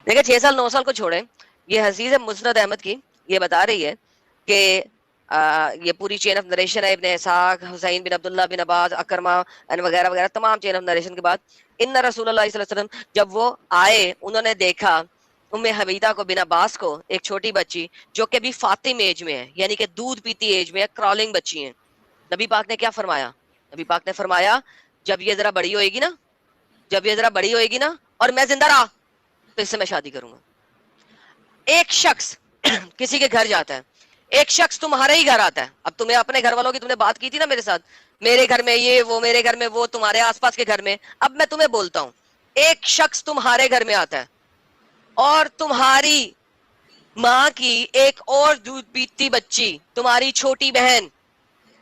देखिए 6 साल 9 साल को छोड़े, ये हदीस है मुस्नद अहमद की, ये बता रही है कि ये पूरी चेन ऑफ नरेशन है, इब्ने इसहाक, हुसैन बिन अब्दुल्लाह बिन अब्बास, अकरमा एंड वगैरह वगैरह, तमाम चेन ऑफ नरेशन के बाद इन्ना रसूलुल्लाह सल्लल्लाहु अलैहि वसल्लम जब वो आए, उन्होंने देखा उम्मे हबीदा को, बिन अब्बास को, एक छोटी बच्ची जो कि अभी फातिम एज में है, यानी कि दूध पीती एज में है, क्रॉलिंग बच्ची है। नबी पाक ने क्या फरमाया? नबी पाक ने फरमाया जब ये जरा बड़ी होएगी ना, जब ये जरा बड़ी होएगी ना और मैं जिंदा रहा तो इससे मैं शादी करूंगा। एक शख्स किसी के घर जाता है, एक शख्स तुम्हारे ही घर आता है, अब तुम्हें अपने घर वालों की तुमने बात की थी ना मेरे साथ, मेरे घर में ये वो, मेरे घर में वो, तुम्हारे आसपास के घर में, अब मैं तुम्हें बोलता हूं, एक शख्स तुम्हारे घर में आता है और तुम्हारी माँ की एक और दूध पीती बच्ची, तुम्हारी छोटी बहन,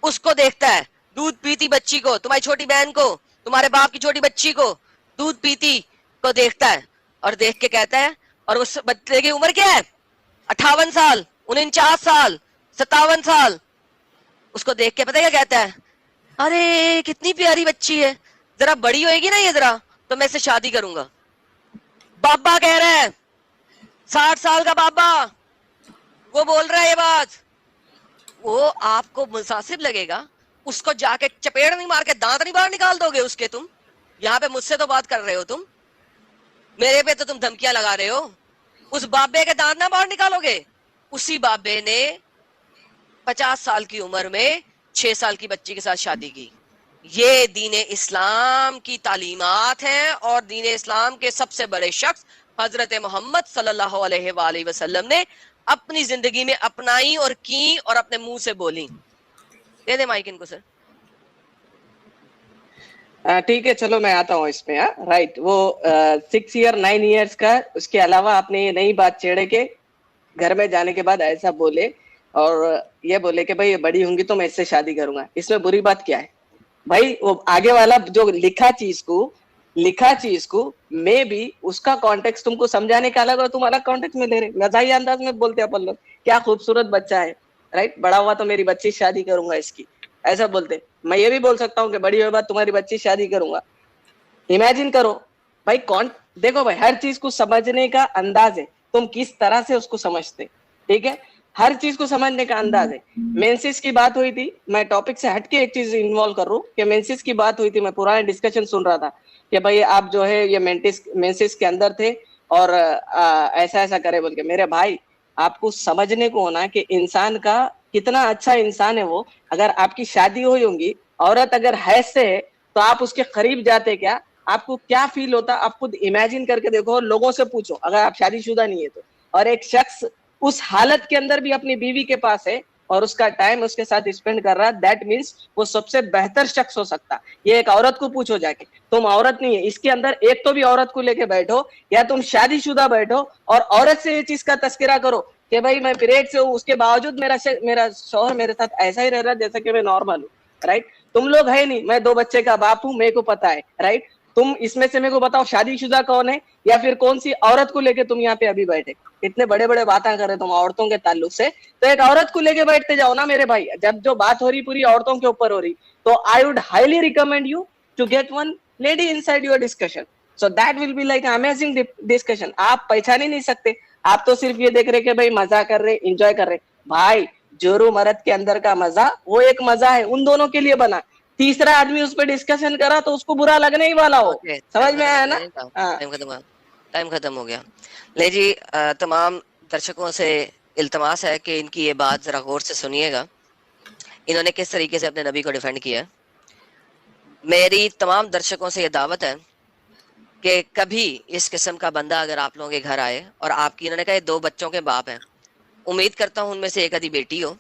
उसको देखता है, दूध पीती बच्ची को, तुम्हारी छोटी बहन को, तुम्हारे बाप की छोटी बच्ची को दूध पीती को देखता है और देख के कहता है, और उस बच्चे की उम्र क्या है? 58 साल, 49 साल, 57 साल। उसको देख के पता है क्या कहता है? अरे कितनी प्यारी बच्ची है, जरा बड़ी होएगी ना ये जरा तो मैं इससे शादी करूंगा। बाबा कह रहा है, 60 साल का बाबा वो बोल रहा है ये बात, वो आपको मुनासिब लगेगा? उसको जाके चपेड़ नहीं मार के दांत नहीं बाहर निकाल दोगे उसके? तुम यहाँ पे मुझसे तो बात कर रहे हो, तुम मेरे पे तो तुम धमकियां लगा रहे हो। उस बाबे के दांत ना बाहर निकालोगे? उसी बाबे ने 50 साल की उम्र में 6 साल की बच्ची के साथ शादी की। ये दीन इस्लाम की तालीमात हैं और दीन इस्लाम के सबसे बड़े शख्स हजरत मोहम्मद सल्लल्लाहु अलैहि वसल्लम ने अपनी जिंदगी में अपनाई और की और अपने मुंह से बोली। दे दे माइक इनको सर। ठीक है, चलो मैं आता हूँ इसमें। राइट, वो 6 ईयर 9 ईयर्स का, उसके अलावा आपने ये नई बात छेड़े के घर में जाने के बाद ऐसा बोले और ये बोले कि भाई बड़ी होंगी तो मैं इससे शादी करूंगा, इसमें बुरी बात क्या है भाई? वो आगे वाला जो लिखा चीज को मैं भी उसका कॉन्टेक्स्ट तुमको समझाने का अलग और तुम अलग कॉन्टेक्स्ट में ले रहे, मजाही अंदाज में बोलते अपन लोग, क्या खूबसूरत बच्चा है, राइट, बड़ा हुआ तो मेरी बच्ची शादी करूंगा इसकी, ऐसा बोलते। मैं ये भी बोल सकता हूँ कि बड़ी हुई बाद तुम्हारी बच्ची शादी करूंगा। इमेजिन करो भाई, कौन, देखो भाई, हर चीज को समझने का अंदाज है, तुम किस तरह से उसको समझते, ठीक है, हर चीज को समझने का अंदाज है। मेंसिस की बात हुई थी, मैं टॉपिक से हटके एक चीज इन्वॉल्व कर रहा हूँ कि मेंसिस की बात हुई थी, मैं पुराने डिस्कशन सुन रहा था कि भाई आप जो है ये मेंसिस के अंदर थे और ऐसा ऐसा करे बोल के। मेरे भाई, आपको समझने को होना कि इंसान का कितना अच्छा इंसान है वो। अगर आपकी शादी हुई होगी, औरत अगर हैज से है तो आप उसके करीब जाते क्या, आपको क्या फील होता, आप खुद इमेजिन करके देखो, लोगों से पूछो अगर आप शादीशुदा नहीं है तो। और एक शख्स उस हालत के अंदर भी अपनी बीवी के पास है और उसका टाइम उसके साथ स्पेंड कर रहा है, दैट मीन्स वो सबसे बेहतर शख्स हो सकता। ये एक औरत को पूछो जाके, तुम औरत नहीं है, इसके अंदर एक तो भी औरत को लेके बैठो या तुम शादीशुदा बैठो और औरत से ये चीज का तस्करा करो कि भाई मैं पीरियड से हूँ, उसके बावजूद मेरा शौहर मेरे साथ ऐसा ही रह रहा है जैसा कि मैं नॉर्मल हूँ, राइट। तुम लोग है नहीं, मैं 2 बच्चे का बाप हूँ, मेरे को पता है, राइट। तुम इसमें से मेरे को बताओ शादीशुदा कौन है या फिर कौन सी औरत को लेके तुम यहाँ पे अभी बैठे? इतने बड़े बड़े बातें कर रहे तुम औरतों के ताल्लुक से, तो एक औरत को लेके बैठते जाओ ना मेरे भाई। जब जो बात हो रही पूरी औरतों के ऊपर हो रही, तो I would highly recommend you to get one lady inside your discussion, so that will be like amazing discussion. आप पहचान ही नहीं सकते, आप तो सिर्फ ये देख रहे कि भाई मजा कर रहे, इंजॉय कर रहे। भाई, जोरू मर्द के अंदर का मजा वो एक मजा है, उन दोनों के लिए बना। तीसरा आदमी उस पर डिस्कशन करा तो उसको बुरा लगने ही वाला हो। समझ में आया ना? टाइम खत्म हो गया। ले जी, तमाम दर्शकों से इल्तमास है कि इनकी ये बात जरा गौर से सुनिएगा, इन्होंने किस तरीके से अपने नबी को डिफेंड किया है। मेरी तमाम दर्शकों से ये दावत है कि कभी इस किस्म का बंदा अगर आप लोगों के घर आए और आपकी, इन्होंने कहा 2 बच्चों के बाप हैं, उम्मीद करता हूं उनमें से एक आधी बेटी हो,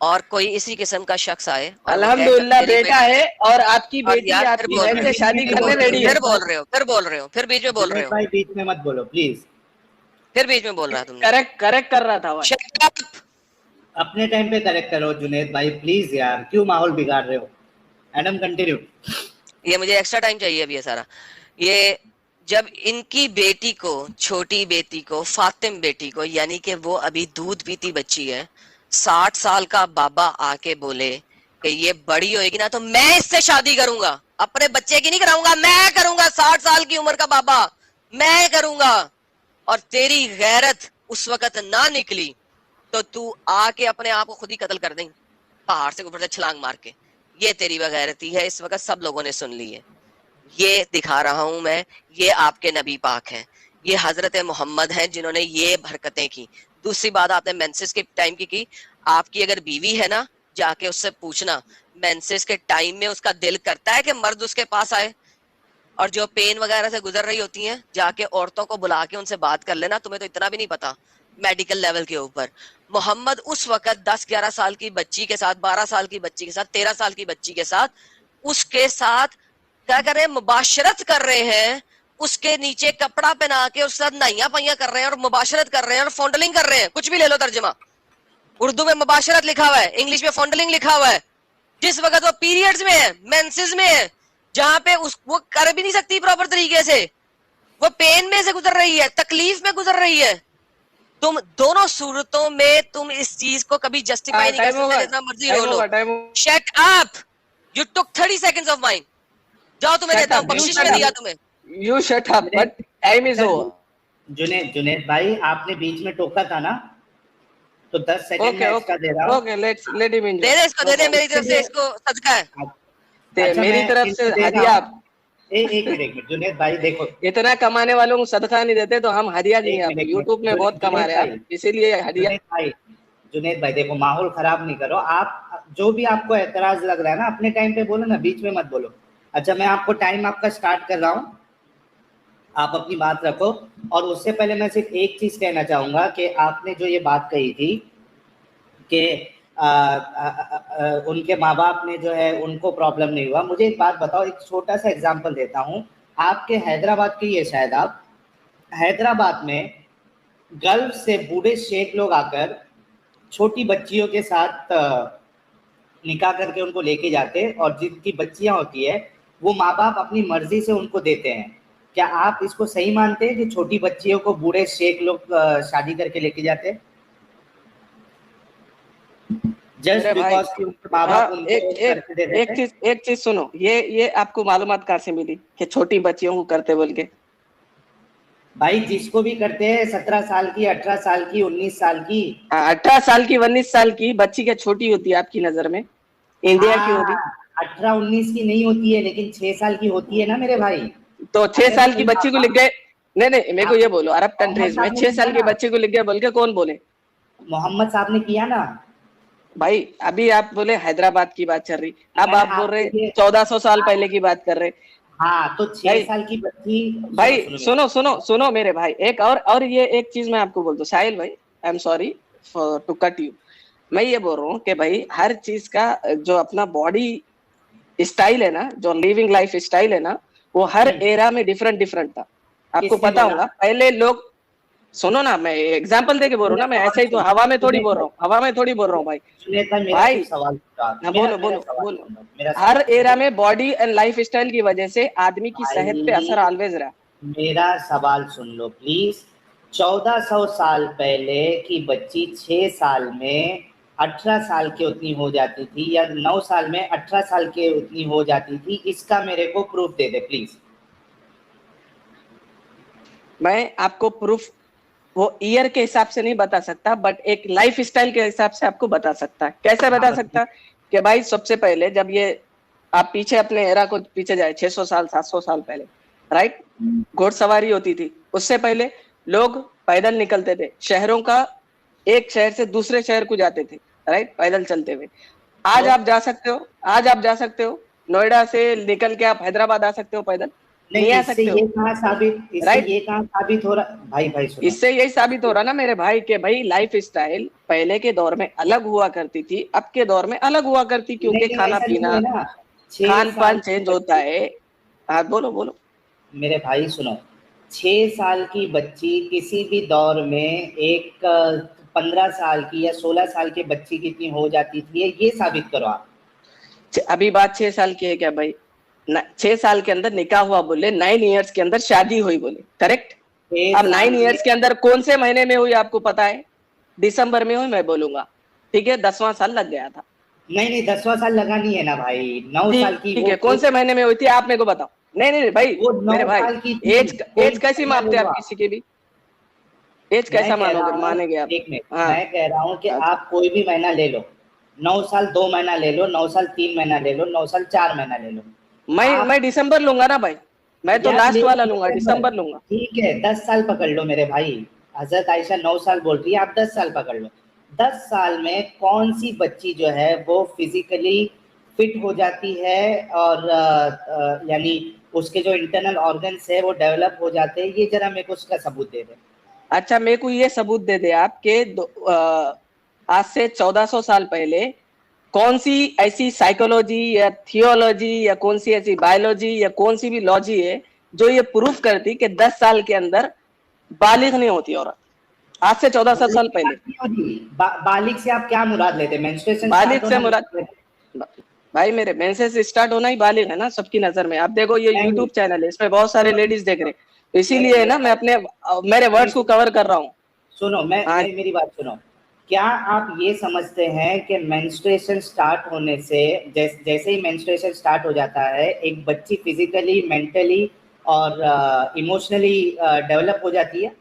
और कोई इसी किस्म का शख्स आए और अल्हम्दुलिल्लाह बेटा है और आपकी बेटी आपकी बहन से शादी करने रेडी है। फिर बोल रहे हो, फिर बीच में बोल रहे हो भाई, बीच में मत बोलो प्लीज। फिर बीच में बोल रहा तुमने। करेक्ट कर रहा था भाई। अपने टाइम पे करेक्ट करो जुनेद भाई प्लीज यार, क्यों माहौल बिगाड़ रहे हो? Adam continue. ये मुझे एक्स्ट्रा टाइम चाहिए अभी ये सारा। ये जब इनकी बेटी को, छोटी बेटी को, फातिम बेटी को, यानी कि वो अभी दूध पीती बच्ची है, 60 साल का बाबा आके बोले कि ये बड़ी होएगी ना तो मैं इससे शादी करूंगा, अपने बच्चे की नहीं कराऊंगा, मैं करूंगा, 60 साल की उम्र का बाबा मैं करूंगा, और तेरी गैरत उस वक्त ना निकली तो तू आके अपने आप को खुद ही कत्ल कर देंगे पहाड़ से ऊपर से छलांग मार के। ये तेरी बगैरती है, इस वक्त सब लोगों ने सुन ली है। ये दिखा रहा हूं मैं, ये आपके नबी पाक हैं, ये हजरत मोहम्मद हैं जिन्होंने ये हरकतें की। दूसरी बात आपने मेंसेस के टाइम की आपकी अगर बीवी है ना, जाके उससे पूछना मेंसेस के टाइम में उसका दिल करता है कि मर्द उसके पास आए, और जो पेन वगैरह से गुजर रही होती हैं जाके औरतों को बुला के उनसे बात कर लेना। तुम्हें तो इतना भी नहीं पता मेडिकल लेवल के ऊपर। मोहम्मद उस वक्त 10-11 साल की बच्ची के साथ, 12 साल की बच्ची के साथ, 13 साल की बच्ची के साथ, उसके साथ क्या कर रहे हैं, मुबाशरत कर रहे हैं, उसके नीचे कपड़ा पहना के उसके साथ नाइया पाइया कर रहे हैं और मुबाशरत कर रहे हैं और फॉन्डलिंग कर रहे हैं। कुछ भी ले लो तर्जमा, उर्दू में मुबाशरत लिखा हुआ है, इंग्लिश में फॉन्डलिंग लिखा हुआ है। जिस वक्त वो पीरियड्स में है, मेंसेस में है, जहां पे वो कर भी नहीं सकती प्रॉपर तरीके से, वो पेन में से गुजर रही है, तकलीफ में गुजर रही है। तुम दोनों सूरतों में तुम इस चीज को कभी जस्टिफाई नहीं कर सकते, जितना मर्जी रो लो। Shut up, you took 30 seconds of mine. जाओ, तुम्हें देता हूं, बख्शिश में दिया तुम्हें। You shut up, but time is over. Junaid भाई, आपने बीच में टोका था ना, तो 10 सेकंड में इसका दे रहा हूं। Okay, let him enjoy. दे दे इसको, दे दे, मेरी तरफ से इसको सदका है। अच्छा, मेरी तरफ से हदिया। एक मिनट जुनेद भाई, देखो इतना कमाने वालों को सदका नहीं देते तो हम हदिया देंगे आपको। यूट्यूब में बहुत कमा रहे हैं, इसीलिए हदिया। जुनेद भाई देखो, माहौल खराब नहीं करो आप। जो भी आपको एतराज लग रहा है ना, अपने टाइम पे बोलो ना, बीच में मत बोलो। अच्छा, मैं आपको टाइम आपका स्टार्ट कर रहा हूँ, आप अपनी बात रखो। और उससे पहले मैं सिर्फ एक चीज कहना चाहूंगा कि आपने जो ये बात कही थी कि उनके माँ बाप ने जो है उनको प्रॉब्लम नहीं हुआ। मुझे एक बात बताओ, एक छोटा सा एग्जांपल देता हूँ। आपके हैदराबाद की है शायद, आप हैदराबाद में गल्फ से बूढ़े शेख लोग आकर छोटी बच्चियों के साथ निकाह करके उनको लेके जाते, और जिनकी बच्चियां होती है वो माँ बाप अपनी मर्जी से उनको देते हैं। क्या आप इसको सही मानते हैं कि छोटी बच्चियों को बूढ़े शेख लोग शादी करके लेके जाते हैं? जस्ट बिकॉज़ कि उनके माँ बाप एक चीज सुनो, ये आपको मालूमात कहाँ से मिली कि छोटी बच्चियों को करते बोल के? भाई जिसको भी करते हैं, 17 साल की, 18 साल की, 19 साल की। 18 साल की, 19 साल की बच्ची क्या छोटी होती है आपकी नजर में? इंडिया की होगी 18-19 की नहीं होती है, लेकिन 6 साल की होती है ना मेरे भाई। तो 6 साल की बच्ची को लिख गए? नहीं, मेरे को ये बोलो, अरब कंट्रीज में 6 साल की बच्ची को लिख गए बोल के कौन बोले? मोहम्मद साहब ने किया ना भाई। अभी आप बोले हैदराबाद की बात चल रही, अब आप बोल रहे 1400 साल पहले की बात कर रहे। हाँ, तो 6 साल की बच्ची। भाई सुनो मेरे भाई, एक और ये एक चीज मैं आपको बोल दूं साहिल भाई, I am sorry to cut you. मैं ये बोल रहा हूँ कि भाई हर चीज का जो अपना बॉडी स्टाइल है ना, जो लिविंग लाइफ स्टाइल है ना, वो हर एरा में डिफरेंट था। आपको पता होगा पहले लोग, सुनो ना, मैं एग्जांपल देके बोल रहा हूँ ना, मैं ऐसे ही तो हवा में थोड़ी बोल रहा हूँ भाई। बोलो। हर एरा में बॉडी एंड लाइफ स्टाइल की वजह से आदमी की सेहत पे असर ऑलवेज रहा। मेरा सवाल सुन लो प्लीज। 1400 साल पहले की बच्ची 6 साल में 18 साल की उतनी हो जाती थी, या 9 साल में 18 साल के उतनी हो जाती थी। इसका मेरे को प्रूफ दे दे प्लीज। मैं आपको प्रूफ वो ईयर के हिसाब से नहीं बता सकता, बट एक लाइफ स्टाइल के हिसाब से आपको बता सकता। कैसे बता सकता? कि भाई सबसे पहले जब ये आप पीछे अपने एरा को पीछे जाए 600 साल 700 साल पहले, राइट, घोड़सवारी होती थी। उससे पहले लोग पैदल निकलते थे, शहरों का एक शहर से दूसरे शहर को जाते थे, राइट, पैदल चलते हुए। आज आप जा सकते हो नोएडा से निकल के आप हैदराबाद आ सकते हो पैदल, नहीं आ सकते हो। ये कहाँ साबित हो रहा भाई सुनो। इससे यही साबित हो रहा ना मेरे भाई कि भाई लाइफ स्टाइल पहले के दौर में अलग हुआ करती थी, अब के दौर में अलग हुआ करती, क्योंकि खाना पीना खान पान चेंज होता है। हाँ बोलो मेरे भाई सुनो। 6 साल की बच्ची किसी भी दौर में एक 15 साल की या 16 साल की बच्ची कितनी हो जाती थी, ये साबित करो आप। अभी बात 6 साल की है क्या भाई? 6 साल के अंदर निकाह हुआ बोले, 9 इयर्स के अंदर शादी हुई बोले, करेक्ट। अब 9 इयर्स के अंदर कौन से महीने में हुई आपको पता है? दिसंबर में हुई, मैं बोलूंगा, ठीक है। 10वां साल लग गया था। नहीं 10वां साल लगा नहीं है ना भाई, 9 साल की। ठीक है, कौन से महीने में हुई थी आप मेरे को बताओ। नहीं भाई, मेरे भाई एज कैसी मापते आप किसी की भी? एज कैसा मानेंगे आप? एक मिनट, हाँ मैं कह रहा हूँ कि अच्छा। आप कोई भी महीना ले लो, 9 साल 2 महीना ले लो, 9 साल 3 महीना ले लो, 9 साल 4 महीना ले लो। मैं आप दिसंबर लूंगा ना भाई, मैं तो यार लास्ट ले लो वाला लूंगा, दिसंबर, दिसंबर लूंगा। ठीक है 10 साल पकड़ लो मेरे भाई। हजरत आयशा 9 साल बोल रही है, आप 10 साल पकड़ लो। 10 साल में कौन सी बच्ची जो है वो फिजिकली फिट हो जाती है और यानी उसके जो इंटरनल ऑर्गन्स है वो डेवलप हो जाते हैं, ये जरा मेरे को उसका सबूत दे दे। अच्छा मेरे को ये सबूत दे दे आप के आज से 1400 साल पहले कौन सी ऐसी साइकोलॉजी या थियोलॉजी या कौन सी ऐसी बायोलॉजी या कौन सी भी लॉजी है जो ये प्रूफ करती कि 10 साल के अंदर बालिग नहीं होती औरत, आज से 1400 साल पहले। बालिग से आप क्या मुराद लेते हैं? मेंस्ट्रुएशन स्टार्ट बालिग से होना? मुराद भाई मेरे मेंसेस स्टार्ट होना ही बालिग है ना सबकी नजर में। आप देखो ये यूट्यूब चैनल है, इसमें बहुत सारे लेडीज देख रहे हैं, तो इसीलिए है ना मैं अपने मेरे वर्ड्स को कवर कर रहा हूँ। सुनो, मेरी बात सुनो। क्या आप ये समझते हैं कि मेंस्ट्रुएशन स्टार्ट होने से जैसे ही मेंस्ट्रुएशन स्टार्ट हो जाता है एक बच्ची फिजिकली, मेंटली और इमोशनली डेवलप हो जाती है?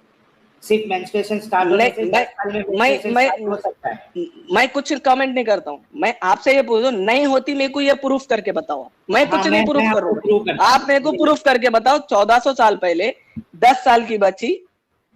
सिर्फ मेंस्ट्रुएशन स्टार्ट होने से 10 साल में मेंस्ट्रुएशन स्टार्ट हो सकता है? मैं कुछ कमेंट नहीं करता हूँ, मैं आपसे ये पूछूं नहीं होती मेरे को ये प्रूफ करके बताओ। मैं कुछ नहीं प्रूफ करूंगा, आप मेरे को प्रूफ करके बताओ 1400 साल पहले 10 साल की बच्ची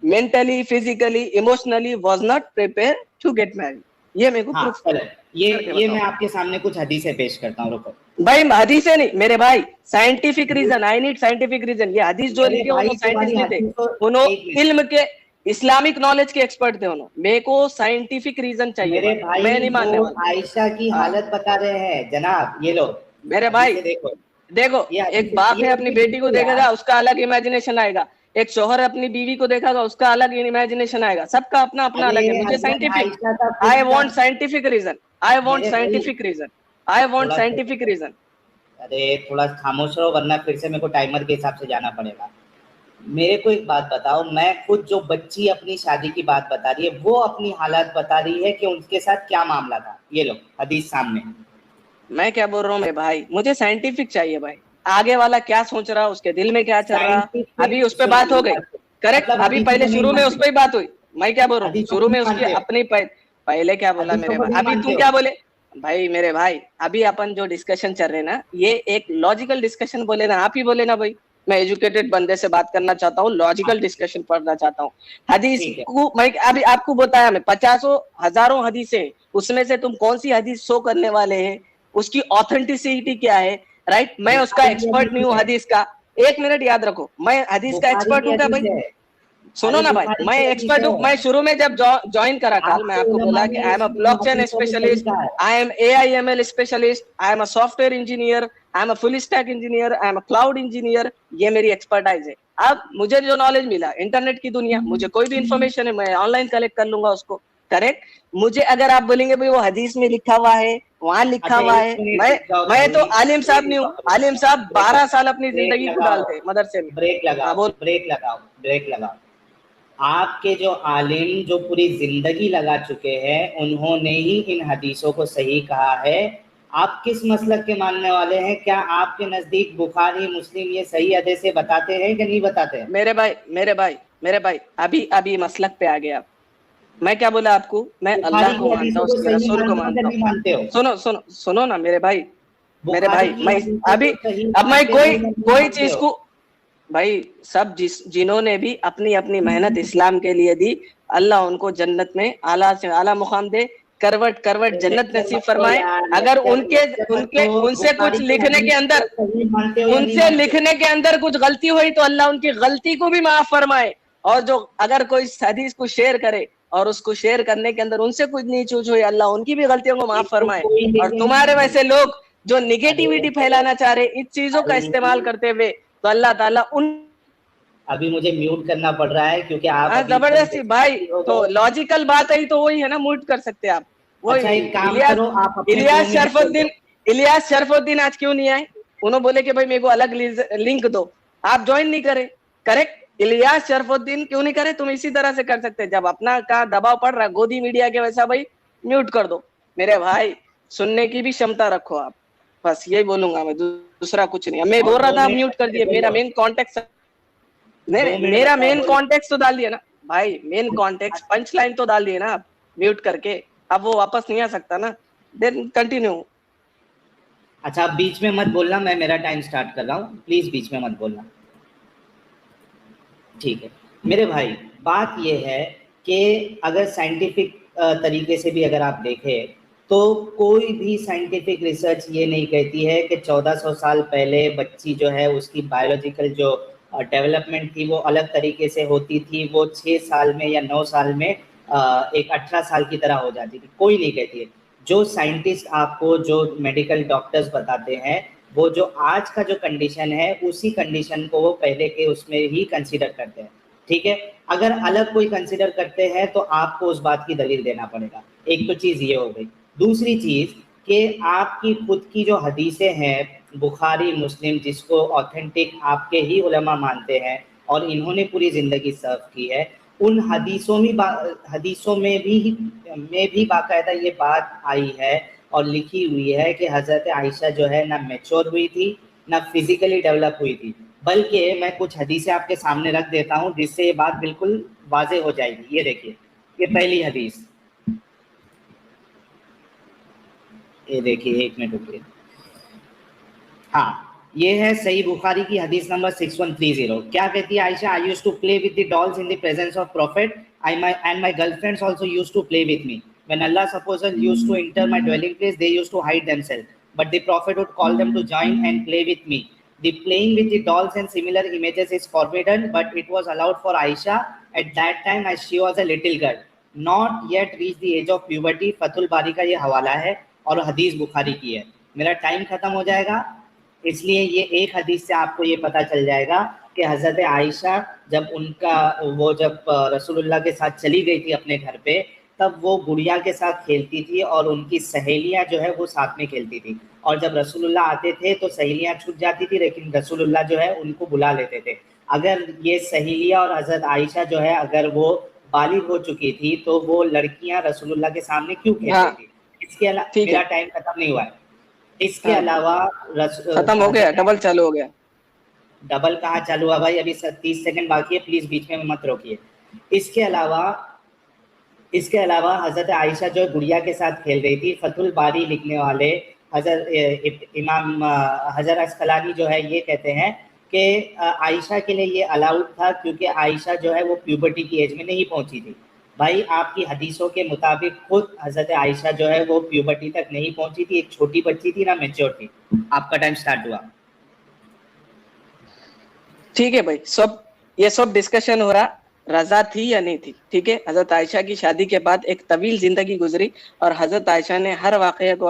mentally, physically, emotionally was not prepare to get married. ये मेरे को प्रूफ करो। ये मैं आपके सामने कुछ हदीसें पेश करता हूँ, रुको भाई। हदीसें नहीं मेरे भाई, scientific reason, I need scientific reason. ये हदीस जो लिखे उन्होंने साइंटिस्ट नहीं थे, उन्होंने इल्म के इस्लामिक नॉलेज के एक्सपर्ट थे, उन्होंने। मेरे को साइंटिफिक रीजन चाहिए मेरे भाई, मैं नहीं मानने वाला। आयशा की हालत बता रहे हैं जनाब, ये लो मेरे भाई। देखो एक बाप है अपनी बेटी को देखेगा उसका अलग इमेजिनेशन आएगा, एक शोहर अपनी बीवी को देखेगा उसका अलग इमेजिनेशन आएगा, सबका अपना अपना अलग है। मुझे scientific, I want scientific reason, I want scientific reason, I want scientific reason. अरे थोड़ा खामोश रहो वरना फिर से मेरे को टाइमर के हिसाब से जाना पड़ेगा। मेरे को एक बात बताओ, मैं खुद जो बच्ची अपनी शादी की बात बता रही है वो अपनी हालात बता रही है कि उनके साथ क्या मामला था। ये लो हदीस सामने। मैं क्या बोल रहा हूँ मेरे भाई, मुझे साइंटिफिक चाहिए भाई। आगे वाला क्या सोच रहा है, उसके दिल में क्या चल रहा, अभी उस पर बात हो गई, करेक्ट। अभी पहले शुरू में उस पर ही बात हुई। मैं क्या बोल रहा हूँ, शुरू में उसकी अपनी पहले क्या बोला मेरे भाई, अभी तुम क्या बोले भाई मेरे भाई। अभी अपन जो डिस्कशन चल रहे ना, ये एक लॉजिकल डिस्कशन बोले ना, आप ही बोले ना भाई। मैं एजुकेटेड बंदे से बात करना चाहता हूँ, लॉजिकल डिस्कशन पढ़ना चाहता हूँ। हदीस को मैं अभी आपको बताया, मैं 50 हजारों हदीसें, उसमें से तुम कौन सी हदीस शो करने वाले हैं, उसकी ऑथेंटिसिटी क्या है, राइट। मैं उसका एक्सपर्ट नहीं हूँ हदीस का। एक मिनट याद रखो, मैं हदीस का एक्सपर्ट हूँ क्या भाई? सुनो ना भाई, मैं एक्सपर्ट हूँ। मैं शुरू में जब ज्वाइन करा कल, मैं आपको बोला कि I am a blockchain specialist, I am AIML specialist, I am a software engineer, I am a full stack engineer, I am a cloud engineer. ये मेरी एक्सपर्टाइज है। अब मुझे जो नॉलेज मिला, इंटरनेट की दुनिया, मुझे कोई भी इंफॉर्मेशन है मैं ऑनलाइन कलेक्ट कर लूंगा उसको, करेक्ट। मुझे अगर आप बोलेंगे भाई वो हदीस में लिखा हुआ है, वहां लिखा हुआ है, मैं तो आलिम साहब नहीं हूँ। आलिम साहब 12 साल अपनी जिंदगी को डालते मदरसे में। ब्रेक लगाओ। आपके जो आलिम जो पूरी जिंदगी लगा चुके हैं, उन्होंने ही इन हदीसों को सही कहा है। आप किस मसलक के मानने वाले हैं? क्या आपके नजदीक बुखारी, मुस्लिम ये सही हदीसें बताते हैं कि नहीं बताते हैं? मेरे भाई अभी मसलक पे आ गए आप। मैं क्या बोला आपको, मैं अल्लाह को मानता हूँ, उसके रसूल को मानता हूँ। सुनो ना मेरे भाई, मैं अभी अब मैं कोई चीज को भाई, सब जिन्होंने भी अपनी अपनी मेहनत इस्लाम के लिए दी, अल्लाह उनको जन्नत में आला से आला मुकाम दे, करवट जन्नत नसीब फरमाए। अगर उनसे कुछ लिखने के अंदर कुछ गलती हुई तो अल्लाह उनकी गलती को भी माफ फरमाए। और जो अगर कोई हदीस को शेयर करे और उसको शेयर करने के अंदर उनसे कुछ नहीं चूज हुई, अल्लाह उनकी भी गलतियों को माफ फरमाए। और तुम्हारे वैसे लोग जो निगेटिविटी फैलाना चाह रहे, इस चीजों का इस्तेमाल करते हुए, तो अल्लाह ताला उन अभी मुझे म्यूट करना पड़ रहा है क्योंकि आप जबरदस्ती भाई, तो लॉजिकल बात है तो वही है ना, म्यूट कर सकते हैं आप। वही इलियास शरफुद्दीन आज क्यों नहीं आए? उन्होंने बोले कि भाई मेरे को अलग लिंक दो, आप ज्वाइन नहीं करे, करेक्ट। इलियास शरफुद्दीन क्यों नहीं करे? तुम इसी तरह से कर सकते, जब अपना का दबाव पड़ रहा है गोदी मीडिया के वैसा, भाई म्यूट कर दो। मेरे भाई सुनने की भी क्षमता रखो आप, बस यही बोलूंगा मैं, दूसरा कुछ नहीं। मैं बोल रहा था म्यूट कर दिए, मेरा मेन कॉन्टेक्स्ट तो डाल दिया ना। भाई मेन कॉन्टेक्स्ट पंच लाइन तो डाल दिए ना आप म्यूट करके, अब वो वापस नहीं आ सकता ना, देन कंटिन्यू। अच्छा आप बीच में मत बोलना, मैं मेरा टाइम स्टार्ट कर रहा हूँ, प्लीज बीच में मत बोलना, ठीक है। मेरे भाई बात ये है कि अगर साइंटिफिक तरीके से भी अगर आप देखें तो कोई भी साइंटिफिक रिसर्च ये नहीं कहती है कि 1400 साल पहले बच्ची जो है उसकी बायोलॉजिकल जो डेवलपमेंट थी वो अलग तरीके से होती थी, वो 6 साल में या 9 साल में एक 18 साल की तरह हो जाती थी, कोई नहीं कहती है। जो साइंटिस्ट आपको, जो मेडिकल डॉक्टर्स बताते हैं, वो जो आज का जो कंडीशन है उसी कंडीशन को वो पहले के उसमें ही कंसीडर करते हैं, ठीक है। अगर अलग कोई कंसीडर करते हैं तो आपको उस बात की दलील देना पड़ेगा। एक तो चीज़ ये हो गई। दूसरी चीज़ कि आपकी खुद की जो हदीसें हैं, बुखारी मुस्लिम, जिसको ऑथेंटिक आपके ही उलमा मानते हैं और इन्होंने पूरी ज़िंदगी सर्व की है, उन हदीसों में भी बाकायदा ये बात आई है और लिखी हुई है कि हज़रत आयशा जो है ना मैच्योर हुई थी ना फिजिकली डेवलप हुई थी। बल्कि मैं कुछ हदीसें आपके सामने रख देता हूं जिससे ये बात बिल्कुल वाजे हो जाएगी। ये देखिए, ये पहली हदीस, ये देखिए, एक मिनट रुकिए। हाँ, ये है सही बुखारी की हदीस नंबर 6130। क्या कहती है Aisha? I used to play with the dolls in the presence of Prophet and my girlfriends also used to play with me when Allah apostle used to enter my dwelling place they used to hide themselves but the Prophet would call them to join and play with me. The playing with the dolls and similar images is forbidden, but it was allowed for Aisha at that time as she was a little girl, not yet reached the age of puberty। फतुल बारी का ये हवाला है और हदीस बुखारी की है। मेरा टाइम खत्म हो जाएगा, इसलिए ये एक हदीस से आपको ये पता चल जाएगा कि हज़रत आयशा जब रसूलुल्लाह के साथ चली गई थी अपने घर पे, तब वो गुड़िया के साथ खेलती थी और उनकी सहेलियां जो है वो साथ में खेलती थी, और जब रसूलुल्लाह आते थे तो सहेलियां छूट जाती थी, लेकिन रसूलुल्लाह जो है उनको बुला लेते थे। अगर ये सहेलियां और हज़रत आयशा जो है अगर वो बालिग हो चुकी थी तो वो लड़कियां रसूलुल्लाह के सामने क्यों खेलती थी? इसके अलावा मेरा टाइम खत्म नहीं हुआ है। इसके अलावा खत्म हो गया, डबल चालू हो गया। डबल कहाँ चालू हुआ भाई? अभी 30 सेकंड बाकी है, प्लीज बीच में मत रोकिए। इसके अलावा हजरत आयशा जो गुड़िया के साथ खेल रही थी, फतुल बारी लिखने वाले इमाम हजर अस्कलानी जो है ये कहते हैं कि आयशा के लिए ये अलाउड था क्योंकि आयशा जो है वो प्यूबर्टी की एज में नहीं पहुंची थी। भाई आपकी हदीसों के मुताबिक खुद हजरत आयशा जो है वो प्यूबर्टी तक नहीं पहुंची थी, एक छोटी बच्ची थी, ना मैच्योर थी। आपका टाइम स्टार्ट हुआ। ठीक है भाई, ये सब डिस्कशन हो रहा, रजा थी या नहीं थी, ठीक है। हजरत आयशा की शादी के बाद एक तवील जिंदगी गुजरी और हजरत आयशा ने हर वाकये को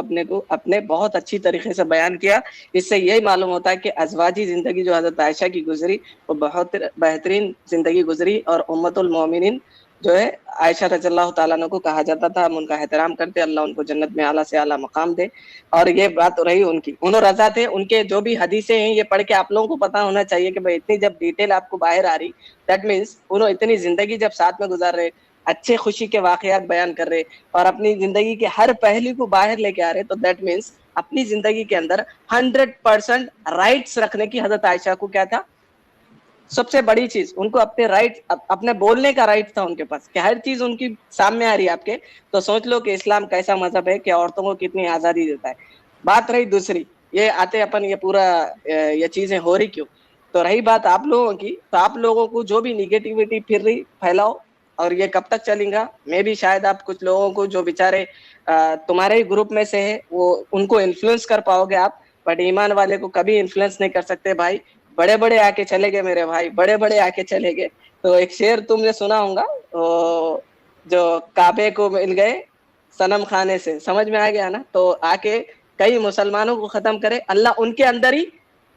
अपने बहुत अच्छी तरीके से बयान किया। इससे यही मालूम होता है कि अज़वाजी जिंदगी जो हजरत आयशा की गुजरी वो बहुत बेहतरीन जिंदगी गुजरी, और उम्मतुल मोमिनीन जो है आयशा रज़ियल्लाहु ताला अन्हा को कहा जाता था। हम उनका एहतराम करते, अल्लाह उनको जन्नत में आला से आला मकाम दे। और ये बात रही उनकी, उन्होंने रजा थे। उनके जो भी हदीसें हैं ये पढ़ के आप लोगों को पता होना चाहिए कि भाई इतनी जब डिटेल आपको बाहर आ रही, दैट मीन्स उन्होंने इतनी जिंदगी जब साथ में गुजार रहे, अच्छे खुशी के वाकयात बयान कर रहे और अपनी जिंदगी के हर पहलू को बाहर लेके आ रहे, तो दैट मीन्स अपनी जिंदगी के अंदर 100% राइट्स रखने की हजरत आयशा को क्या था, सबसे बड़ी चीज। उनको अपने राइट, अपने बोलने का राइट था उनके पास, कि हर चीज उनकी सामने आ रही है आपके। तो सोच लो कि इस्लाम कैसा मजहब है कि औरतों को कितनी आजादी देता है। बात रही दूसरी, ये आते अपन ये पूरा ये चीजें हो रही क्यों, तो रही बात आप लोगों की, तो आप लोगों को जो भी निगेटिविटी फिर रही फैलाओ, और ये कब तक चलेगा। मैं भी शायद आप कुछ लोगों को जो बेचारे तुम्हारे ही ग्रुप में से है वो उनको इन्फ्लुएंस कर पाओगे आप, बट ईमान वाले को कभी इन्फ्लुएंस नहीं कर सकते भाई। बड़े बड़े आके चले गए मेरे भाई, बड़े बड़े आके चले गए। तो एक शेर तुमने सुना होगा, जो काबे को मिल गए सनम खाने से, समझ में आ गया ना। तो आके कई मुसलमानों को खत्म करे अल्लाह, उनके अंदर ही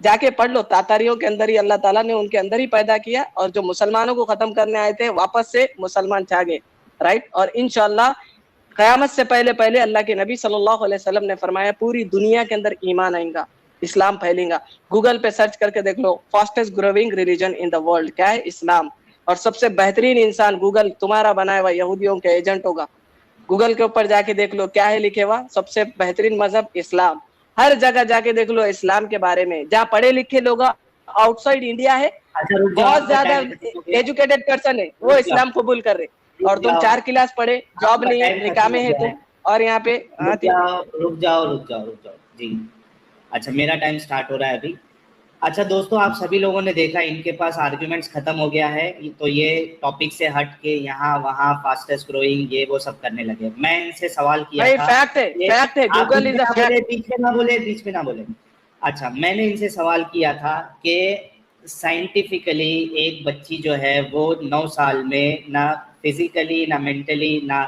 जाके पढ़ लो, तातारियों के अंदर ही अल्लाह ताला ने उनके अंदर ही पैदा किया, और जो मुसलमानों को खत्म करने आए थे वापस से मुसलमान छा गए, राइट। और इंशाअल्लाह क़यामत से पहले पहले अल्लाह के नबी सल्लल्लाहु अलैहि वसल्लम ने फरमाया पूरी दुनिया के अंदर ईमान आएगा, इस्लाम फैलेगा। गूगल पे सर्च करके देख लो, fastest growing religion in the world क्या है, इस्लाम। और सबसे बेहतरीन इंसान गूगल तुम्हारा बनाया हुआ यहूदियों के एजेंट होगा। गूगल के ऊपर जाके देख लो क्या है लिखे हुआ, सबसे बेहतरीन मजहब इस्लाम। हर जगह जाके देख लो इस्लाम के बारे में, जहाँ पढ़े लिखे लोग आउटसाइड इंडिया है, अच्छा रुक जाओ, बहुत आपका ज्यादा टाइम खत्म हो गया। एजुकेटेड पर्सन है, वो रुक जाओ, इस्लाम कबूल कर रहे, रुक और तुम जाओ, 4 क्लास पढ़े, जॉब आपका नहीं है, टाइम निकाह खत्म में हो है गया तुम, है। और यहाँ पे रुक जाओ, रुक जाओ, रुक जाओ, रुक जाओ जी। अच्छा मेरा टाइम स्टार्ट हो रहा है अभी। अच्छा दोस्तों, आप सभी लोगों ने देखा इनके पास आर्ग्यूमेंट्स खत्म हो गया है, तो ये टॉपिक से हट के यहाँ वहाँ फास्टेस्ट ग्रोइंग ये वो सब करने लगे। मैं इनसे सवाल किया भाई था फैक्ट है, कि फैक्ट है, आप गूगल बीच इज में अ ना बोले, फैक्ट। बीच में ना बोले, बीच में ना बोले। अच्छा मैंने इनसे सवाल किया था कि साइंटिफिकली एक बच्ची जो है वो 9 साल में ना फिजिकली ना मेंटली ना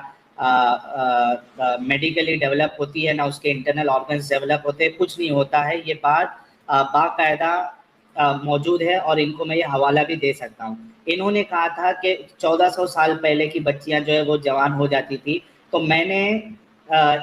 मेडिकली डेवलप होती है, ना उसके इंटरनल ऑर्गन्स डेवलप होते हैं, कुछ नहीं होता है। ये बात बाकायदा मौजूद है और इनको मैं ये हवाला भी दे सकता हूँ। इन्होंने कहा था कि 1400 साल पहले की बच्चियां जो है वो जवान हो जाती थी। तो मैंने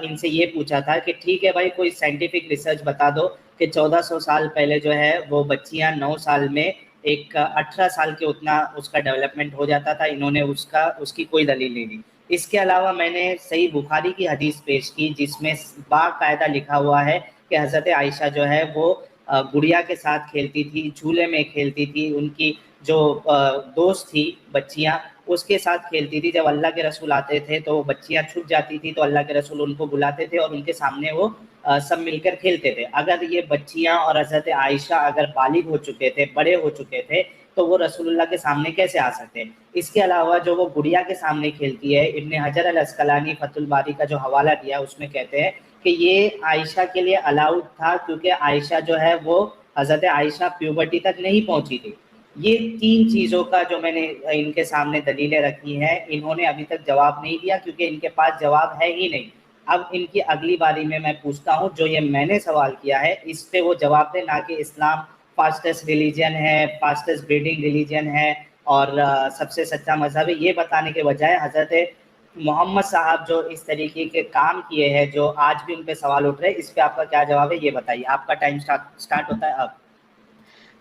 इनसे ये पूछा था कि ठीक है भाई, कोई साइंटिफिक रिसर्च बता दो कि 1400 साल पहले जो है वो बच्चियां 9 साल में एक 18 साल के उतना उसका डेवलपमेंट हो जाता था। इन्होंने उसकी कोई दलील नहीं दी। इसके अलावा मैंने सही बुखारी की हदीस पेश की जिसमें बाकायदा लिखा हुआ है कि हज़रत आयशा जो है वो गुड़िया के साथ खेलती थी, झूले में खेलती थी, उनकी जो दोस्त थी बच्चियां उसके साथ खेलती थी। जब अल्लाह के रसूल आते थे तो वो बच्चियां छुप जाती थी, तो अल्लाह के रसूल उनको बुलाते थे और उनके सामने वो सब मिलकर खेलते थे। अगर ये बच्चियां और हज़रत आयशा अगर बालिग हो चुके थे, बड़े हो चुके थे, तो वो रसूलुल्लाह के सामने कैसे आ सकते हैं? इसके अलावा जो वो गुड़िया के सामने खेलती है, इब्ने हजर अल अस्कलानी फतुल बारी का जो हवाला दिया उसमें कहते हैं कि ये आयशा के लिए अलाउड था, क्योंकि आयशा जो है वो हज़रत आयशा प्यूबर्टी तक नहीं पहुंची थी। ये 3 चीज़ों का जो मैंने इनके सामने दलीलें रखी हैं, इन्होंने अभी तक जवाब नहीं दिया क्योंकि इनके पास जवाब है ही नहीं। अब इनकी अगली बारी में मैं पूछता हूँ, जो ये मैंने सवाल किया है इस पे वो जवाब दें, ना कि इस्लाम फास्टेस्ट रिलीजन है, फास्टेस्ट ब्रीडिंग रिलीजन है और सबसे सच्चा मजहब है, ये बताने के बजाय हज़रत मोहम्मद साहब जो इस तरीके के काम किए हैं, जो आज भी उन पे सवाल उठ रहे हैं, इस पे आपका क्या जवाब है ये बताइए। आपका टाइम स्टार्ट होता है अब।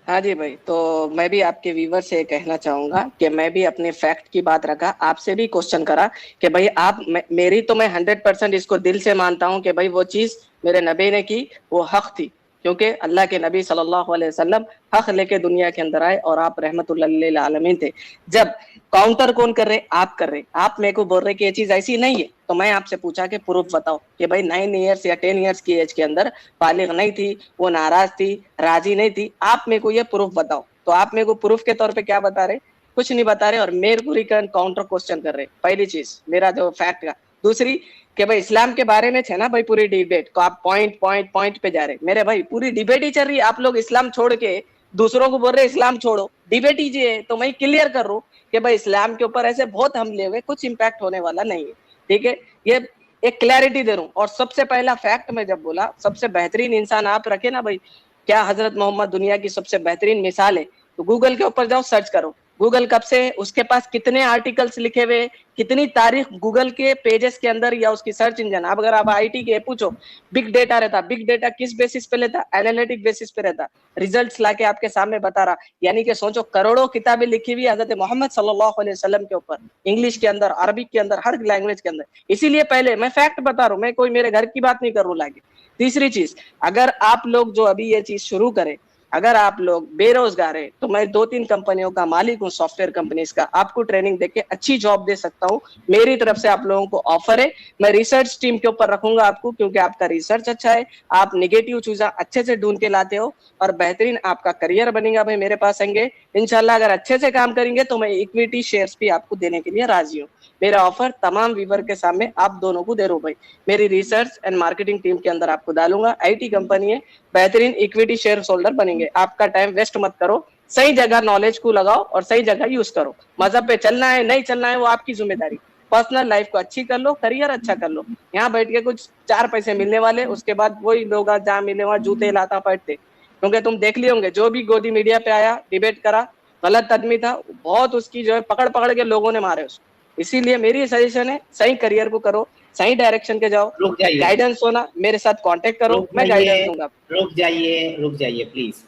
हाँ जी भाई, तो मैं भी आपके व्यूवर से कहना चाहूंगा कि मैं भी अपने फैक्ट की बात रखा, आपसे भी क्वेश्चन करा कि भाई आप मेरी तो मैं 100% इसको दिल से मानता हूँ कि भाई वो चीज मेरे नबी ने की वो हक थी, क्योंकि अल्लाह के नबी सल्लल्लाहु अलैहि वसल्लम हक लेके दुनिया के अंदर आए और आप रहमतुल्लाह लिल आलमीन थे। जब काउंटर कौन कर रहे, आप कर रहे, आप मेरे को बोल रहे कि ये चीज ऐसी नहीं है, तो मैं आपसे पूछा कि प्रूफ बताओ कि भाई 9 ईयर्स या 10 ईयर्स की एज के अंदर बालिग नहीं थी, वो नाराज थी, राजी नहीं थी, आप मेरे को ये प्रूफ बताओ। तो आप मेरे को प्रूफ के तौर पे क्या बता रहे, कुछ नहीं बता रहे और मेरे को रिटर्न काउंटर क्वेश्चन कर रहे। पहली चीज मेरा जो फैक्ट का, दूसरी कि भाई इस्लाम के बारे में है ना भाई पूरी डिबेट, तो आप पॉइंट पॉइंट पॉइंट पे जा रहे। मेरे भाई पूरी डिबेट ही चल रही है, आप लोग इस्लाम छोड़ के दूसरों को बोल रहे इस्लाम छोड़ो, डिबेट कीजिए। तो मैं क्लियर कर रहा हूँ कि भाई इस्लाम के ऊपर ऐसे बहुत हमले हुए, कुछ इम्पैक्ट होने वाला नहीं है, ठीक है। ये एक क्लैरिटी दे रहा हूँ। और सबसे पहला फैक्ट मैं जब बोला सबसे बेहतरीन इंसान आप रखे ना भाई, क्या हजरत मोहम्मद दुनिया की सबसे बेहतरीन मिसाल है, तो गूगल के ऊपर जाओ, सर्च करो। गूगल कब से, उसके पास कितने आर्टिकल्स लिखे हुए, कितनी तारीख गूगल के पेजेस के अंदर या उसकी सर्च इंजन। अब अगर आप आईटी के पूछो, बिग डेटा रहता, बिग डेटा किस बेसिस पे लेता, एनालिटिक बेसिस पे रहता, रिजल्ट्स लाके आपके सामने बता रहा। यानी कि सोचो करोड़ों किताबें लिखी हुई हजरत मोहम्मद सल्लल्लाहु अलैहि वसल्लम के ऊपर, इंग्लिश के अंदर, अरबिक के अंदर, हर लैंग्वेज के अंदर। इसीलिए पहले मैं फैक्ट बता रहा हूँ, मैं कोई मेरे घर की बात नहीं कर रहा हूँ लागे। तीसरी चीज, अगर आप लोग जो अभी ये चीज शुरू करें, अगर आप लोग बेरोजगार है, तो मैं 2-3 कंपनियों का मालिक हूँ, सॉफ्टवेयर कंपनीज का, आपको ट्रेनिंग देके अच्छी जॉब दे सकता हूँ। मेरी तरफ से आप लोगों को ऑफर है। मैं रिसर्च टीम के ऊपर रखूंगा आपको, क्योंकि आपका रिसर्च अच्छा है, आप निगेटिव चीजें अच्छे से ढूंढ के लाते हो और बेहतरीन आपका करियर बनेगा। भाई मेरे पास आएंगे इंशाल्लाह, अगर अच्छे से काम करेंगे तो मैं इक्विटी शेयर्स भी आपको देने के लिए राजी हूँ। मेरा ऑफर तमाम व्यूवर के सामने आप दोनों को दे रहा हूँ भाई। मेरी रिसर्च एंड मार्केटिंग टीम के अंदर आपको डालूंगा, आईटी कंपनी है, बेहतरीन इक्विटी शेयर होल्डर बनेंगे। आपका टाइम वेस्ट मत करो, सही जगह नॉलेज को लगाओ और सही जगह यूज करो। मजहब पे चलना है नहीं चलना है वो आपकी जिम्मेदारी, पर्सनल लाइफ को अच्छी कर लो, करियर अच्छा कर लो। यहाँ बैठ के कुछ 4 पैसे मिलने वाले, उसके बाद वही लोग जहाँ मिले वहां जूते लाता पड़ते। क्योंकि तुम देख लिए होंगे, जो भी गोदी मीडिया पे आया डिबेट करा, गलत आदमी था, बहुत उसकी जो है पकड़ पकड़ के लोगों ने मारे उसको। इसीलिए मेरी सजेशन है सही करियर को करो, सही डायरेक्शन के जाओ। रुक जाइए, गाइडेंस होना, मेरे साथ कांटेक्ट करो, मैं गाइडेंस दूंगा। रुक जाइए, रुक जाइए प्लीज।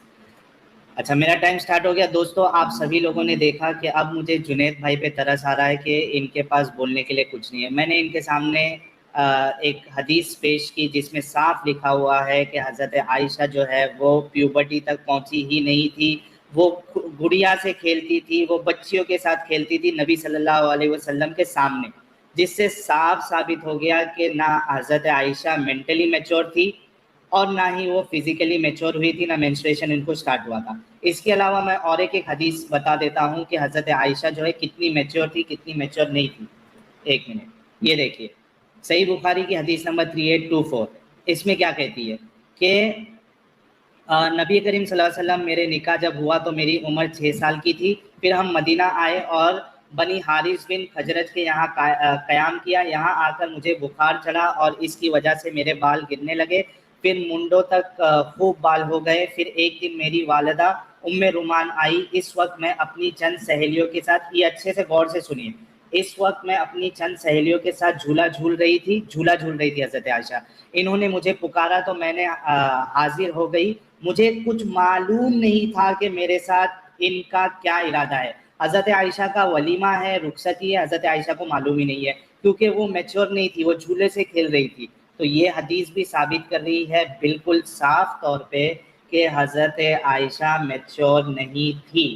अच्छा मेरा टाइम स्टार्ट हो गया। दोस्तों आप सभी लोगों ने देखा कि अब मुझे जुनैद भाई पे तरस आ रहा है कि इनके पास बोलने के लिए कुछ नहीं है। मैंने इनके सामने एक हदीस पेश की जिसमें साफ लिखा हुआ है कि हज़रत आयशा जो है वो प्यूबर्टी तक पहुंची ही नहीं थी, वो गुड़िया से खेलती थी, वो बच्चियों के साथ खेलती थी नबी सल्लल्लाहु अलैहि वसल्लम के सामने, जिससे साफ साबित हो गया कि ना हज़रत आयशा मेंटली मैच्योर थी और ना ही वो फिजिकली मैच्योर हुई थी, ना मेंस्ट्रुएशन इनको स्टार्ट हुआ था। इसके अलावा मैं और एक हदीस बता देता हूँ कि हज़रत आयशा जो है कितनी मैच्योर थी, कितनी मैच्योर नहीं थी। एक मिनट, ये देखिए, सही बुखारी की हदीस नंबर 3824, इसमें क्या कहती है कि नबी करीम सल्लल्लाहु अलैहि वसल्लम, मेरे निकाह जब हुआ तो मेरी उम्र 6 साल की थी। फिर हम मदीना आए और बनी हारिस बिन खजरज के यहाँ क़याम किया। यहाँ आकर मुझे बुखार चढ़ा और इसकी वजह से मेरे बाल गिरने लगे, फिर मुंडों तक खूब बाल हो गए। फिर एक दिन मेरी वालिदा उम्मे रुमान आई। इस वक्त मैं अपनी चंद सहेलियों के साथ, ये अच्छे से गौर से सुनिए, इस वक्त मैं अपनी चंद सहेलियों के साथ झूला झूल रही थी हज़रत आयशा। इन्होंने मुझे पुकारा तो मैंने हाजिर हो गई। मुझे कुछ मालूम नहीं था कि मेरे साथ इनका क्या इरादा है। हज़रत आयशा का वलीमा है, रुखसती है, हज़रत आयशा को मालूम ही नहीं है, क्योंकि वो मैच्योर नहीं थी, वो झूले से खेल रही थी। तो ये हदीस भी साबित कर रही है बिल्कुल साफ तौर पे कि हज़रत आयशा मैच्योर नहीं थी,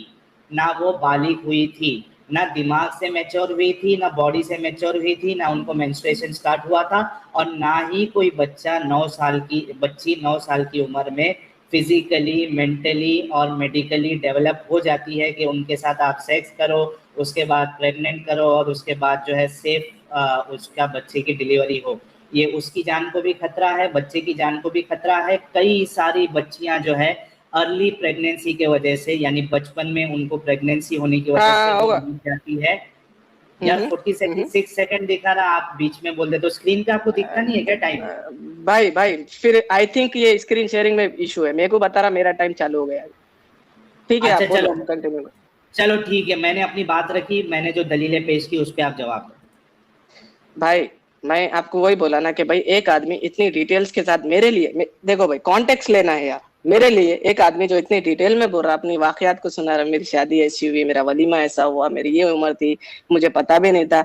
ना वो बालिग हुई थी, ना दिमाग से मैच्योर हुई थी, ना बॉडी से मैच्योर हुई थी, ना उनको मेंस्ट्रुएशन स्टार्ट हुआ था, और ना ही कोई बच्चा 9 साल की बच्ची 9 साल की उम्र में फिजिकली, मेंटली और मेडिकली डेवलप हो जाती है कि उनके साथ आप सेक्स करो, उसके बाद प्रेग्नेंट करो और उसके बाद जो है सेफ उसका बच्चे की डिलीवरी हो। ये उसकी जान को भी खतरा है, बच्चे की जान को भी खतरा है। कई सारी बच्चियां जो है अर्ली प्रेगनेंसी के वजह से, यानी बचपन में उनको प्रेगनेंसी होने की वजह से हाँ वो होगा। मर जाती है। यार 46 सेकंड दिखा रहा, आप बीच में बोल दे तो स्क्रीन पे आपको दिखता नहीं है क्या टाइम? भाई भाई फिर आई थिंक ये स्क्रीन शेयरिंग में इशू है, मेरे को बता रहा मेरा टाइम चालू हो गया है। ठीक है, अच्छा आप बोलो, चलो, कंटिन्यू करो। चलो ठीक है, मैंने अपनी बात रखी, मैंने जो दलीलें पेश की उस पर आप जवाब दो। भाई मैं आपको वही बोला ना कि भाई एक आदमी इतनी डिटेल्स के साथ मेरे लिए देखो भाई कॉन्टेक्स्ट लेना है यार। मेरे लिए एक आदमी जो इतनी डिटेल में बोल रहा, अपनी वाकयात को सुना रहा, मेरी शादी ऐसी हुई, मेरा वलीमा ऐसा हुआ, मेरी ये उम्र थी, मुझे पता भी नहीं था,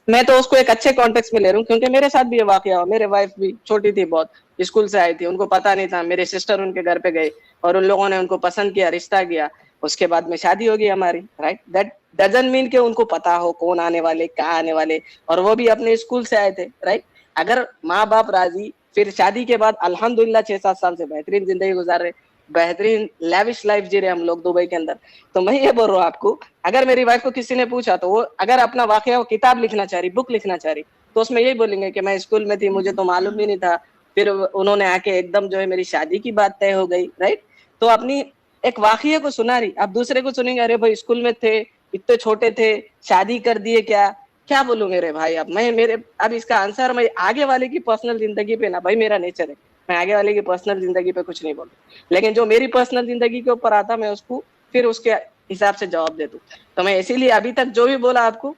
मैं तो उसको एक अच्छे कॉन्टेक्स्ट में ले रहा हूँ क्योंकि मेरे साथ भी ये वाकया हुआ। मेरे वाइफ भी छोटी थी बहुत, स्कूल से आई थी, उनको पता नहीं था, मेरे सिस्टर उनके घर पे गए और उन लोगों ने उनको पसंद किया, रिश्ता किया, उसके बाद में शादी होगी हमारी, राइट। दैट डजंट मीन कि उनको पता हो कौन आने वाले, कहाँ आने वाले, और वो भी अपने स्कूल से आए थे, राइट। अगर माँ बाप राजी, फिर शादी के बाद अल्हम्दुलिल्लाह 6-7 साल से बेहतरीन जिंदगी गुजार रहे, बेहतरीन लेविश लाइफ जी रहे हम लोग दुबई के अंदर। तो मैं ये बोल रहा हूँ आपको, अगर मेरी वाइफ को किसी ने पूछा तो वो अगर अपना वाकया वो किताब लिखना चाह रही, बुक लिखना चाह रही, तो उसमें यही बोलेंगे कि मैं स्कूल में थी, मुझे तो मालूम भी नहीं था, फिर उन्होंने आके एकदम जो है मेरी शादी की बात तय हो गई, राइट। तो अपनी एक वाकये को सुना रही, आप दूसरे को सुनेंगे, अरे भाई स्कूल में थे, इतने छोटे थे, शादी कर दिए, क्या बोलूं मेरे भाई। अब इसका आंसर मैं आगे वाले की पर्सनल जिंदगी पे ना, भाई मेरा नेचर है, मैं आगे वाले की पर्सनल जिंदगी पे कुछ नहीं बोलूं, लेकिन जो मेरी पर्सनल जिंदगी के ऊपर आता मैं उसको फिर उसके हिसाब से जवाब दे दूं। तो मैं इसीलिए अभी तक जो भी बोला आपको,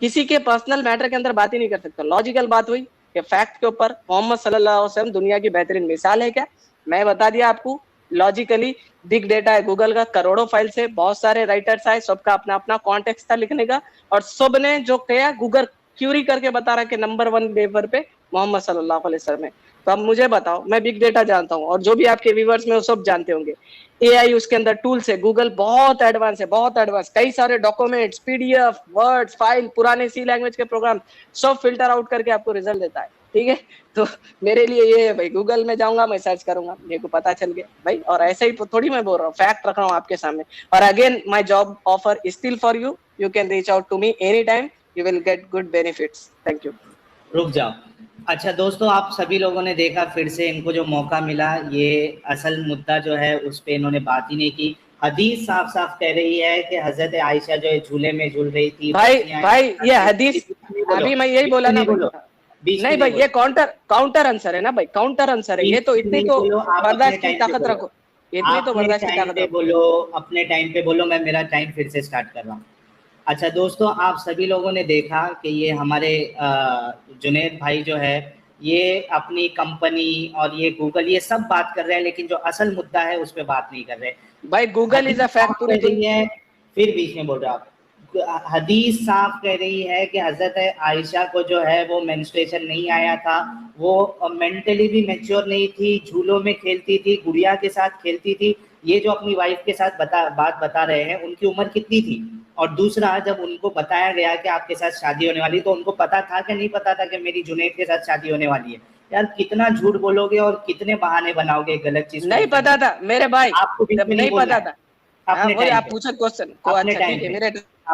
किसी के पर्सनल मैटर के अंदर बात ही नहीं कर सकता। लॉजिकल बात हुई कि फैक्ट के ऊपर मोहम्मद सल्लल्लाहु अलैहि वसल्लम दुनिया की बेहतरीन मिसाल है क्या, मैं बता दिया आपको। लॉजिकली बिग डेटा है गूगल का, करोड़ों फाइल से बहुत सारे राइटर्स आए, सबका अपना अपना कॉन्टेक्स्ट था लिखने का, और सब ने जो किया गूगल क्यूरी करके बता रहा कि नंबर 1 पेपर पे मोहम्मद सल्लल्लाहु अलैहि वसल्लम है। तो अब मुझे बताओ, मैं बिग डेटा जानता हूँ और जो भी आपके व्यूअर्स में वो सब जानते होंगे, एआई उसके अंदर टूल्स है, गूगल बहुत एडवांस है, बहुत एडवांस, कई सारे डॉक्यूमेंट्स, पीडीएफ, वर्ड्स, फाइल, पुराने सी लैंग्वेज के प्रोग्राम सब फिल्टर आउट करके आपको रिजल्ट देता है, ठीक है। तो मेरे लिए ये है भाई, गूगल में जाऊंगा, मैं सर्च करूंगा, मेरे को पता चल गया भाई। और ऐसे ही थोड़ी मैं बोल रहा हूँ, फैक्ट रख रहा हूँ आपके सामने। और again my job offer is still for you, you can reach out to me any time, you will get good benefits. Thank you. रुक जाओ। अच्छा दोस्तों, आप सभी लोगों ने देखा, फिर से इनको जो मौका मिला, ये असल मुद्दा जो है उस पे इन्होंने बात ही नहीं की। हदीस साफ साफ कह रही है कि हज़रत आयशा जो है झूले में झूल रही थी। भाई ये हदीस, अभी मैं यही बोला ना भाई, नहीं भाई ये काउंटर आंसर है ना भाई, काउंटर आंसर है ये, तो इतनी तो बर्दाश्त की ताकत रखो, इतनी तो बर्दाश्त की ताकत रखो। बोलो, अपने टाइम पे बोलो, मैं मेरा टाइम फिर से स्टार्ट कर रहा हूँ। अच्छा दोस्तों, आप सभी लोगों ने देखा कि ये हमारे जुनैद भाई जो है, ये अपनी कंपनी और ये गूगल, ये सब बात कर रहे हैं, लेकिन जो असल मुद्दा है उस पर बात नहीं कर रहे भाई। गूगल इज अ फैक्ट, पूरी दुनिया है। फिर बीच में बोल रहा आप, हदीस साफ कह रही है कि हज़रत आयशा को जो है वो मेंस्ट्रुएशन नहीं आया था, वो मेंटली भी मैच्योर नहीं थी, झूलों में खेलती थी, गुड़िया के साथ खेलती थी, ये जो अपनी वाइफ के साथ बात बता रहे हैं, उनकी उम्र कितनी थी? और दूसरा, जब उनको बताया गया कि आपके साथ शादी होने वाली, तो उनको पता था कि नहीं पता था कि मेरी जुनैद के साथ शादी होने वाली है? यार कितना झूठ बोलोगे और कितने बहाने बनाओगे गलत चीज? नहीं पता था मेरे भाई, आपको जब बिल्कुल नहीं बोलना पता है। था। हाँ, अपने वही टाइम आप पे, पूछो क्वेश्चन को। अपने अच्छा टाइम ठीक है, पे। मेरे